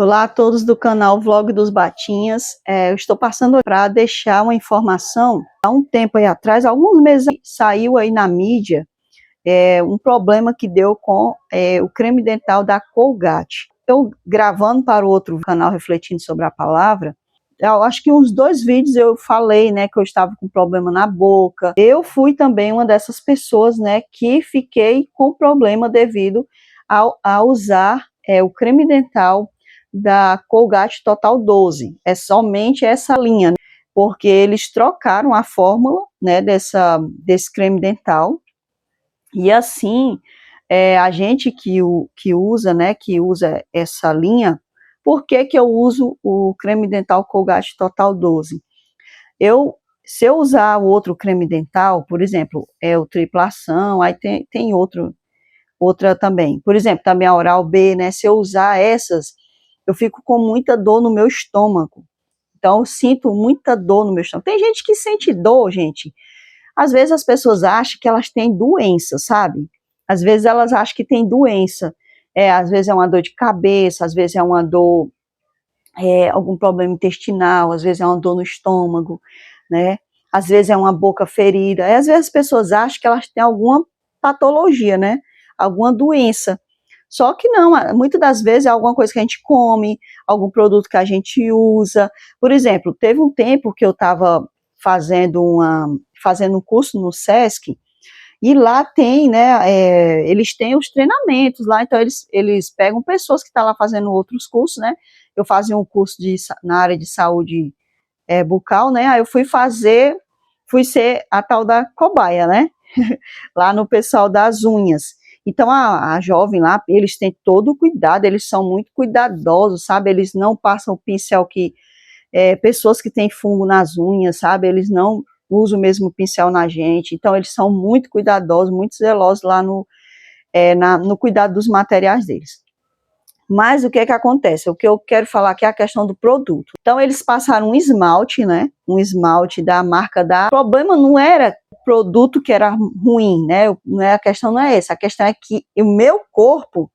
Olá a todos do canal Vlog dos Batinhas. Eu estou passando para deixar uma informação. Há um tempo aí atrás, alguns meses, saiu aí na mídia um problema que deu com o creme dental da Colgate. Eu gravando para o outro canal Refletindo sobre a Palavra, eu acho que uns 2 vídeos eu falei, né, que eu estava com problema na boca. Eu fui também uma dessas pessoas, né, que fiquei com problema devido a usar o creme dental da Colgate Total 12. É somente essa linha, né, porque eles trocaram a fórmula, né, desse creme dental. E assim, a gente que usa, né, que usa essa linha. Por que que eu uso o creme dental Colgate Total 12? Se eu usar o outro creme dental, por exemplo, o tripla ação, aí tem outra também. Por exemplo, também a Oral-B, né? Se eu usar essas, eu fico com muita dor no meu estômago. Então, eu sinto muita dor no meu estômago. Tem gente que sente dor, gente. Às vezes as pessoas acham que elas têm doença, sabe? Às vezes elas acham que tem doença. Às vezes é uma dor de cabeça, às vezes é uma dor, algum problema intestinal, às vezes é uma dor no estômago, né? Às vezes é uma boca ferida. Às vezes as pessoas acham que elas têm alguma patologia, né? Alguma doença. Só que não, muitas das vezes é alguma coisa que a gente come, algum produto que a gente usa. Por exemplo, teve um tempo que eu estava fazendo um curso no SESC, e lá tem, né, eles têm os treinamentos lá, então eles pegam pessoas que estão lá fazendo outros cursos, né. Eu fazia um curso na área de saúde bucal, né, aí eu fui ser a tal da cobaia, né, lá no pessoal das unhas. Então a jovem lá, eles têm todo o cuidado, eles são muito cuidadosos, sabe, eles não passam o pincel pessoas que têm fungo nas unhas, sabe, eles não usam o mesmo pincel na gente, então eles são muito cuidadosos, muito zelosos lá no cuidado dos materiais deles. Mas o que é que acontece? O que eu quero falar aqui é a questão do produto. Então eles passaram um esmalte, né, um esmalte da marca O problema não era o produto que era ruim, né, a questão não é essa, a questão é que o meu corpo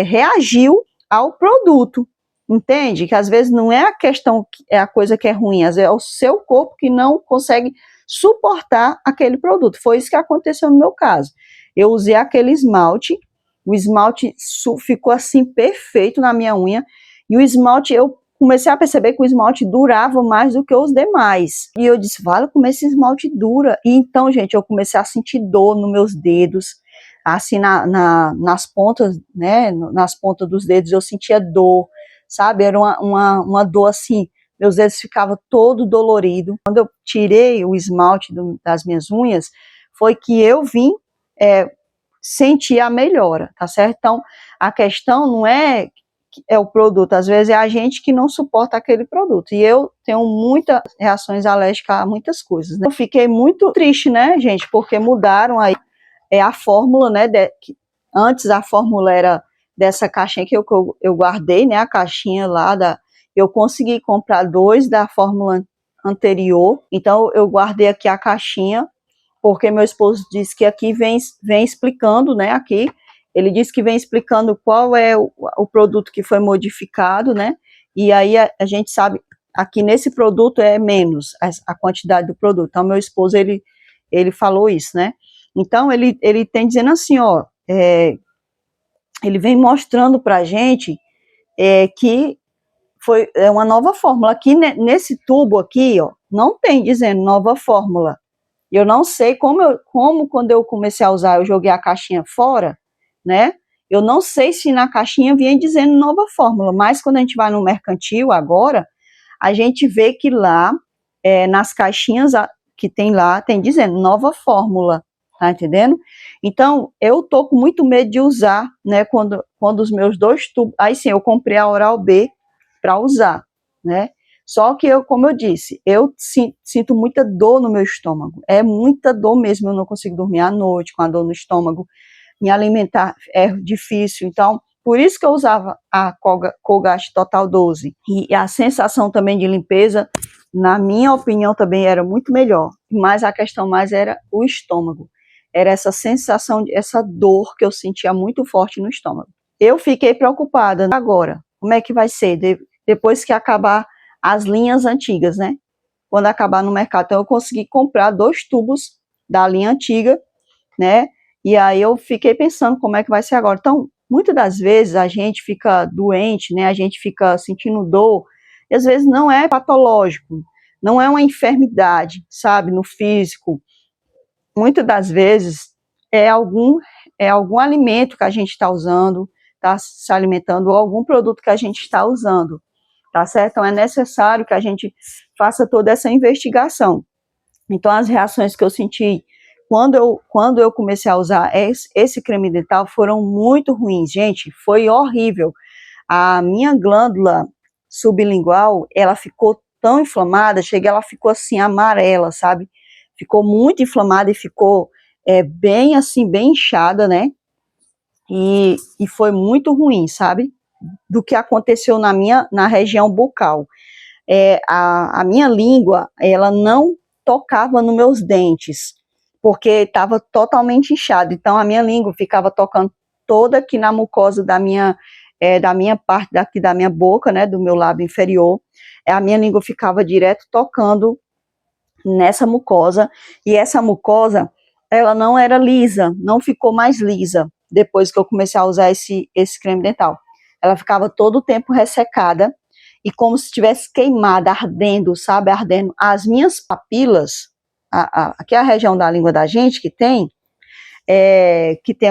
reagiu ao produto. Entende? Que às vezes não é a questão, é a coisa que é ruim, às vezes é o seu corpo que não consegue suportar aquele produto. Foi isso que aconteceu no meu caso. Eu usei aquele esmalte, o esmalte ficou assim perfeito na minha unha, e o esmalte, eu comecei a perceber que o esmalte durava mais do que os demais. E eu disse, vale, como esse esmalte dura. E então, gente, eu comecei a sentir dor nos meus dedos, assim nas pontas, né, nas pontas dos dedos eu sentia dor, sabe, era uma dor assim, meus dedos ficavam todo dolorido. Quando eu tirei o esmalte das minhas unhas, foi que eu vim sentir a melhora, tá certo? Então, a questão não é o produto, às vezes é a gente que não suporta aquele produto, e eu tenho muitas reações alérgicas a muitas coisas, né? Eu fiquei muito triste, né, gente, porque mudaram aí a fórmula, né, antes a fórmula era dessa caixinha que eu guardei, né, a caixinha lá, eu consegui comprar 2 da fórmula anterior, então eu guardei aqui a caixinha, porque meu esposo disse que aqui vem explicando, né, aqui, ele disse que vem explicando qual é o produto que foi modificado, né, e aí a gente sabe, aqui nesse produto é menos a quantidade do produto, então meu esposo, ele falou isso, né. Então, ele tem dizendo assim, ó, ele vem mostrando pra gente que foi uma nova fórmula. Aqui, nesse tubo aqui, ó, não tem dizendo nova fórmula. Eu não sei como quando eu comecei a usar, eu joguei a caixinha fora, né? Eu não sei se na caixinha vinha dizendo nova fórmula, mas quando a gente vai no mercantil agora, a gente vê que lá, nas caixinhas que tem lá, tem dizendo nova fórmula. Tá entendendo? Então, eu tô com muito medo de usar, né, quando os meus 2 tubos, aí sim, eu comprei a Oral-B para usar, né, só que como eu disse, eu sinto muita dor no meu estômago, é muita dor mesmo, eu não consigo dormir à noite com a dor no estômago, me alimentar é difícil, então, por isso que eu usava a Colgate Total 12, e a sensação também de limpeza, na minha opinião, também era muito melhor, mas a questão mais era o estômago. Era essa sensação, essa dor que eu sentia muito forte no estômago. eu fiquei preocupada agora, como é que vai ser depois que acabar as linhas antigas, né? Quando acabar no mercado, então eu consegui comprar 2 tubos da linha antiga, né? E aí eu fiquei pensando como é que vai ser agora. Então, muitas das vezes a gente fica doente, né? A gente fica sentindo dor, e às vezes não é patológico, não é uma enfermidade, sabe, no físico. Muitas das vezes é algum alimento que a gente está usando, está se alimentando, ou algum produto que a gente está usando, tá certo? Então é necessário que a gente faça toda essa investigação. Então as reações que eu senti quando eu comecei a usar esse creme dental foram muito ruins, gente, foi horrível. A minha glândula sublingual, ela ficou tão inflamada, ela ficou assim amarela, sabe? Ficou muito inflamada e ficou bem assim, bem inchada, né? E foi muito ruim, sabe? Do que aconteceu na região bucal. A minha língua, ela não tocava nos meus dentes, porque estava totalmente inchado. Então a minha língua ficava tocando toda aqui na mucosa da minha parte daqui da minha boca, né, do meu lábio inferior. A minha língua ficava direto tocando nessa mucosa, e essa mucosa, ela não era lisa, não ficou mais lisa depois que eu comecei a usar esse creme dental. Ela ficava todo o tempo ressecada e como se estivesse queimada, ardendo, sabe, ardendo. As minhas papilas, aqui é a região da língua da gente que tem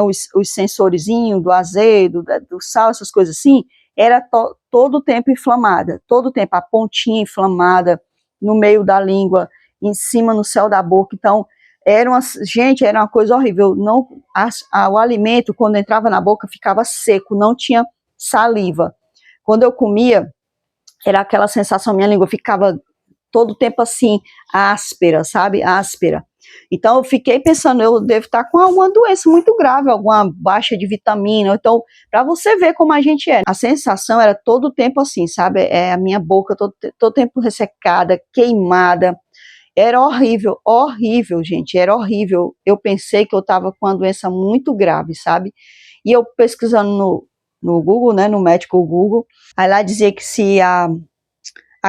os sensorizinhos do azedo, do sal, essas coisas assim, era todo o tempo inflamada, todo o tempo, a pontinha inflamada no meio da língua, em cima no céu da boca. Então, gente, era uma coisa horrível. Não, o alimento, quando entrava na boca, ficava seco, não tinha saliva. Quando eu comia, era aquela sensação, minha língua ficava todo o tempo assim, áspera, sabe? Áspera. Então eu fiquei pensando, eu devo estar com alguma doença muito grave, alguma baixa de vitamina. Então, para você ver como a gente é. A sensação era todo o tempo assim, sabe? A minha boca todo tempo ressecada, queimada. Era horrível, horrível, gente, era horrível. Eu pensei que eu estava com uma doença muito grave, sabe? E eu pesquisando no Google, né, no médico Google, aí lá dizia que se a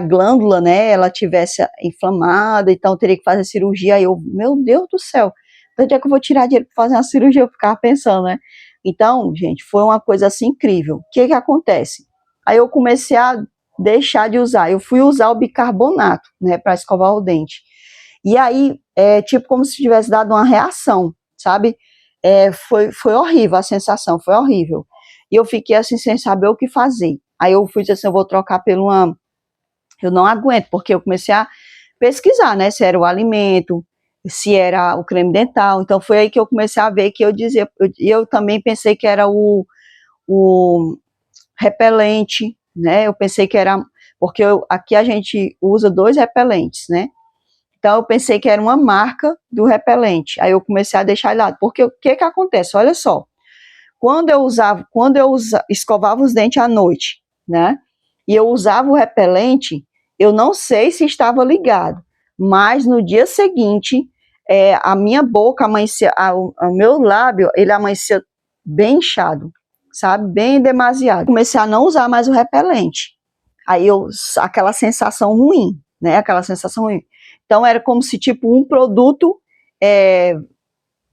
glândula, né, ela tivesse inflamada, então teria que fazer cirurgia. Aí eu, meu Deus do céu, onde é que eu vou tirar dinheiro para fazer uma cirurgia? Eu ficava pensando, né? Então, gente, foi uma coisa assim incrível. O que acontece? Aí eu comecei a deixar de usar. Eu fui usar o bicarbonato, né, para escovar o dente. E aí, tipo como se tivesse dado uma reação, sabe? Foi horrível a sensação, foi horrível. E eu fiquei assim, sem saber o que fazer. Aí eu fui dizer assim, eu vou trocar por uma... Eu não aguento, porque eu comecei a pesquisar, né, se era o alimento, se era o creme dental. Então foi aí que eu comecei a ver que eu dizia, eu também pensei que era o repelente, né, eu pensei que era, porque aqui a gente usa 2 repelentes, né, então eu pensei que era uma marca do repelente. Aí eu comecei a deixar de lado, porque o que acontece? Olha só, quando eu escovava os dentes à noite, né, e eu usava o repelente, eu não sei se estava ligado, mas no dia seguinte, a minha boca amanhecia, o meu lábio, ele amanhecia bem inchado, sabe, bem demasiado. Comecei a não usar mais o repelente, aí aquela sensação ruim, né, aquela sensação ruim. Então era como se tipo um produto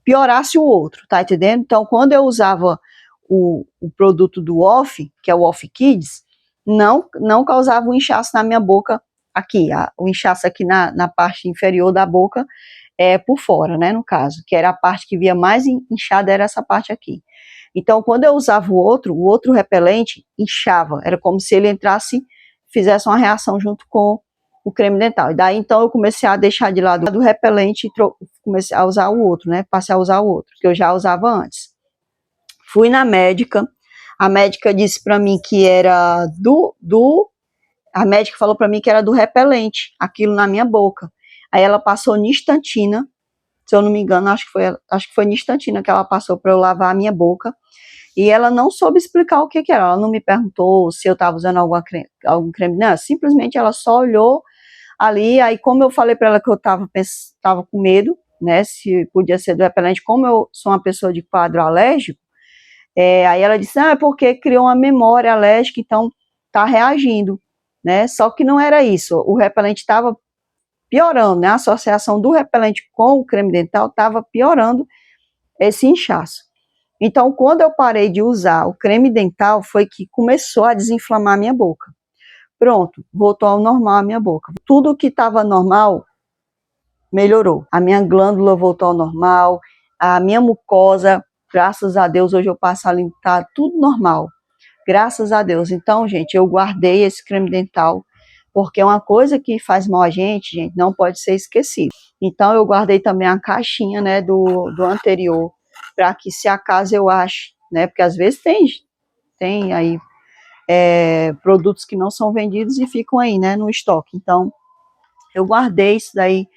piorasse o outro, tá entendendo? Então quando eu usava o produto do Off, que é o Off Kids, não causava um inchaço na minha boca aqui, o inchaço aqui na parte inferior da boca, por fora, né, no caso, que era a parte que via mais inchada, era essa parte aqui. Então, quando eu usava o outro repelente inchava, era como se ele entrasse, fizesse uma reação junto com o creme dental. E daí, então, eu comecei a deixar de lado o repelente e comecei a usar o outro, né, passei a usar o outro, que eu já usava antes. Fui na médica, a médica disse para mim que era a médica falou para mim que era do repelente, aquilo na minha boca. Aí ela passou Nistantina, se eu não me engano, acho que foi Nistantina que ela passou para eu lavar a minha boca. E ela não soube explicar o que era. Ela não me perguntou se eu estava usando algum creme, não. Simplesmente ela só olhou ali. Aí, como eu falei para ela que eu estava com medo, né, se podia ser do repelente, como eu sou uma pessoa de quadro alérgico, Aí ela disse, é porque criou uma memória alérgica, então tá reagindo, né? Só que não era isso, o repelente estava piorando, né? A associação do repelente com o creme dental estava piorando esse inchaço. Então, quando eu parei de usar o creme dental, foi que começou a desinflamar a minha boca. Pronto, voltou ao normal a minha boca. Tudo que estava normal melhorou. A minha glândula voltou ao normal, a minha mucosa, graças a Deus, hoje eu passo a limpar tudo normal. Graças a Deus. Então, gente, eu guardei esse creme dental, porque é uma coisa que faz mal a gente, não pode ser esquecido. Então, eu guardei também a caixinha, né, do anterior, para que se acaso eu ache, né, porque às vezes tem aí produtos que não são vendidos e ficam aí, né, no estoque. Então, eu guardei isso daí,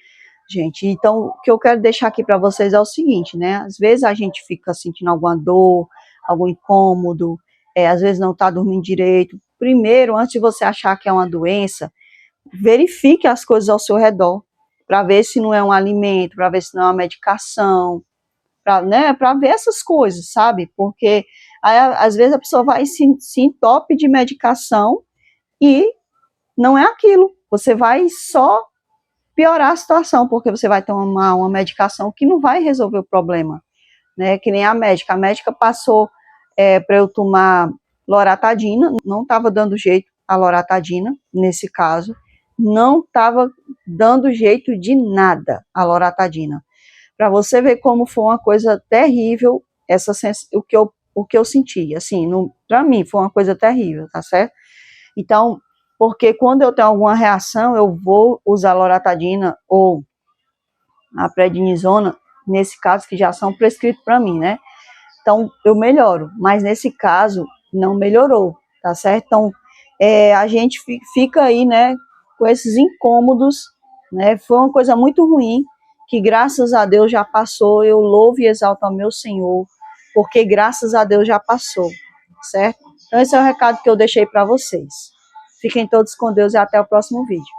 gente. Então, o que eu quero deixar aqui para vocês é o seguinte, né, às vezes a gente fica sentindo alguma dor, algum incômodo, às vezes não está dormindo direito. Primeiro, antes de você achar que é uma doença, verifique as coisas ao seu redor, para ver se não é um alimento, para ver se não é uma medicação, para ver essas coisas, sabe? Porque aí, às vezes a pessoa vai se entope de medicação e não é aquilo. Você vai só piorar a situação, porque você vai tomar uma medicação que não vai resolver o problema, né? Que nem a médica. A médica passou para eu tomar loratadina, não estava dando jeito a loratadina, nesse caso, não estava dando jeito de nada a loratadina. Para você ver como foi uma coisa terrível, o que eu senti, assim, para mim foi uma coisa terrível, tá certo? Então, porque quando eu tenho alguma reação, eu vou usar loratadina ou a prednisona, nesse caso, que já são prescritos para mim, né? Então, eu melhoro, mas nesse caso, não melhorou, tá certo? Então, a gente fica aí, né, com esses incômodos, né? Foi uma coisa muito ruim, que graças a Deus já passou, eu louvo e exalto ao meu Senhor, porque graças a Deus já passou, certo? Então, esse é o recado que eu deixei para vocês. Fiquem todos com Deus e até o próximo vídeo.